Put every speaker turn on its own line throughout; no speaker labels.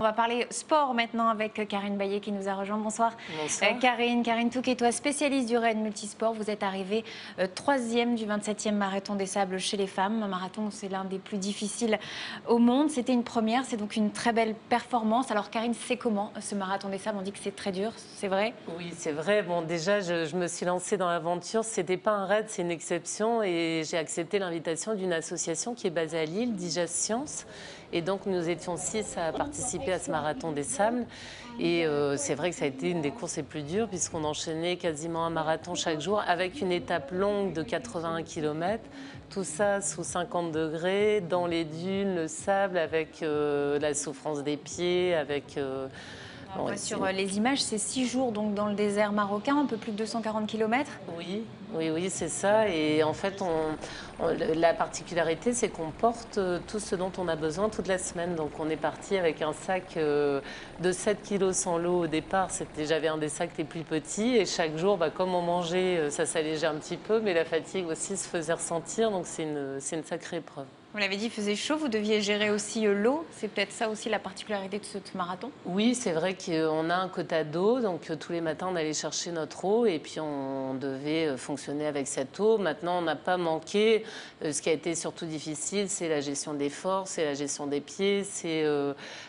On va parler sport maintenant avec Karine Baillet qui nous a rejoint. Bonsoir.
Bonsoir.
Karine Touquet, toi spécialiste du raid multisport, vous êtes arrivée 3e du 27e marathon des sables chez les femmes. Un marathon, c'est l'un des plus difficiles au monde. C'était une première, c'est donc une très belle performance. Alors Karine, c'est comment ce marathon des sables? On dit que c'est très dur, c'est vrai?
Oui, c'est vrai. Bon, déjà, je me suis lancée dans l'aventure. C'était pas un raid, c'est une exception. Et j'ai accepté l'invitation d'une association qui est basée à Lille, Digest Science. Et donc, nous étions 6 à participer à ce marathon des sables. Et c'est vrai que ça a été une des courses les plus dures, puisqu'on enchaînait quasiment un marathon chaque jour, avec une étape longue de 81 km. Tout ça sous 50 degrés, dans les dunes, le sable, avec la souffrance des pieds, avec...
On voit sur les images, c'est 6 jours donc dans le désert marocain, un peu plus de 240 km.
Oui, c'est ça. Et en fait, la particularité, c'est qu'on porte tout ce dont on a besoin toute la semaine. Donc, on est parti avec un sac de 7 kilos sans l'eau au départ. J'avais un des sacs les plus petits. Et chaque jour, comme on mangeait, ça s'allégeait un petit peu. Mais la fatigue aussi se faisait ressentir. Donc, c'est une sacrée épreuve.
Vous l'avez dit, il faisait chaud, vous deviez gérer aussi l'eau. C'est peut-être ça aussi la particularité de ce marathon?
Oui, c'est vrai qu'on a un quota d'eau, donc tous les matins on allait chercher notre eau et puis on devait fonctionner avec cette eau. Maintenant on n'a pas manqué. Ce qui a été surtout difficile, c'est la gestion des forces, c'est la gestion des pieds, c'est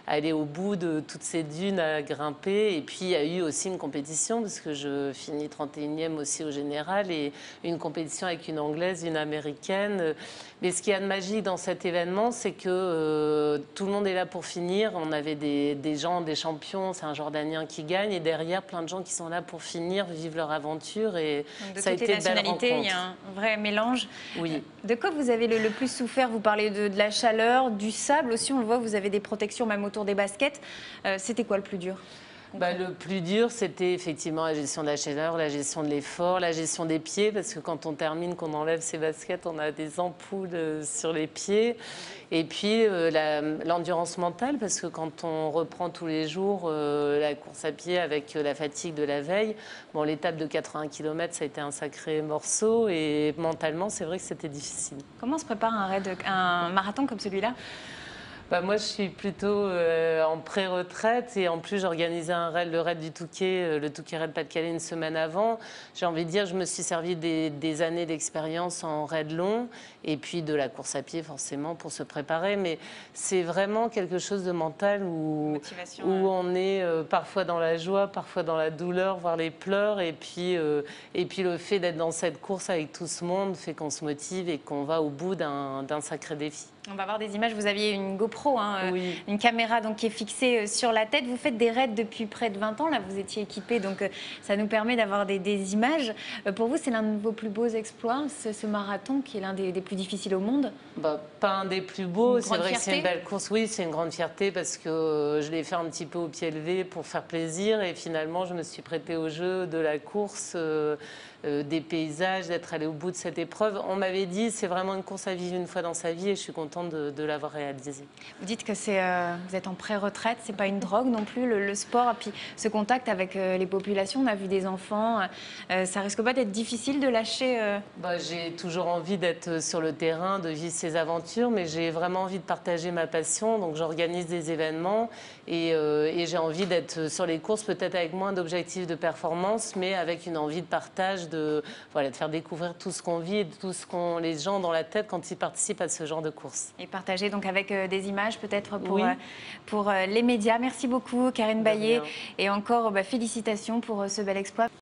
aller au bout de toutes ces dunes à grimper. Et puis il y a eu aussi une compétition, parce que je finis 31e aussi au général, et une compétition avec une Anglaise, une Américaine. Mais ce qu'il y a de magique dans cet événement, c'est que tout le monde est là pour finir. On avait des gens, des champions, c'est un Jordanien qui gagne, et derrière plein de gens qui sont là pour finir, vivre leur aventure. Et
de
ça a été
toutes les
une belle
nationalités,
rencontre.
il y a un vrai mélange.
Oui.
De quoi vous avez le plus souffert? Vous parlez de la chaleur, du sable aussi, on le voit, vous avez des protections même autour des baskets. C'était quoi le plus dur?
Le plus dur, c'était effectivement la gestion de la chaleur, la gestion de l'effort, la gestion des pieds, parce que quand on termine, qu'on enlève ses baskets, on a des ampoules sur les pieds. Et puis l'endurance mentale, parce que quand on reprend tous les jours la course à pied avec la fatigue de la veille, l'étape de 80 km, ça a été un sacré morceau, et mentalement, c'est vrai que c'était difficile.
Comment se prépare un marathon comme celui-là?
Moi, je suis plutôt en pré-retraite, et en plus, j'organisais le raid du Touquet, le Touquet Raid Pas-de-Calais, une semaine avant. J'ai envie de dire, je me suis servi des années d'expérience en raid long et puis de la course à pied, forcément, pour se préparer. Mais c'est vraiment quelque chose de mental où on est parfois dans la joie, parfois dans la douleur, voire les pleurs. Et puis le fait d'être dans cette course avec tout ce monde fait qu'on se motive et qu'on va au bout d'un sacré défi.
On va voir des images. Vous aviez une GoPro,
oui.
Une caméra donc, qui est fixée sur la tête. Vous faites des raids depuis près de 20 ans. Là, vous étiez équipé, donc ça nous permet d'avoir des images. Pour vous, c'est l'un de vos plus beaux exploits, ce marathon qui est l'un des plus difficiles au monde?
Pas un des plus beaux. C'est vrai que c'est une belle
fierté?
course. Oui, c'est une grande fierté, parce que je l'ai fait un petit peu au pied levé pour faire plaisir. Et finalement, je me suis prêtée au jeu de la course, des paysages, d'être allée au bout de cette épreuve. On m'avait dit, c'est vraiment une course à vivre une fois dans sa vie, et je suis contente de l'avoir réalisé.
Vous dites que vous êtes en pré-retraite, c'est pas une drogue non plus, le sport, et puis ce contact avec les populations. On a vu des enfants, ça risque pas d'être difficile de lâcher
J'ai toujours envie d'être sur le terrain, de vivre ces aventures, mais j'ai vraiment envie de partager ma passion, donc j'organise des événements, et j'ai envie d'être sur les courses, peut-être avec moins d'objectifs de performance, mais avec une envie de partage, de faire découvrir tout ce qu'on vit et tout ce qu'ont les gens dans la tête quand ils participent à ce genre de course.
Et partager donc avec des images peut-être pour,
oui.
Pour les médias. Merci beaucoup Karine Baillet, et encore félicitations pour ce bel exploit.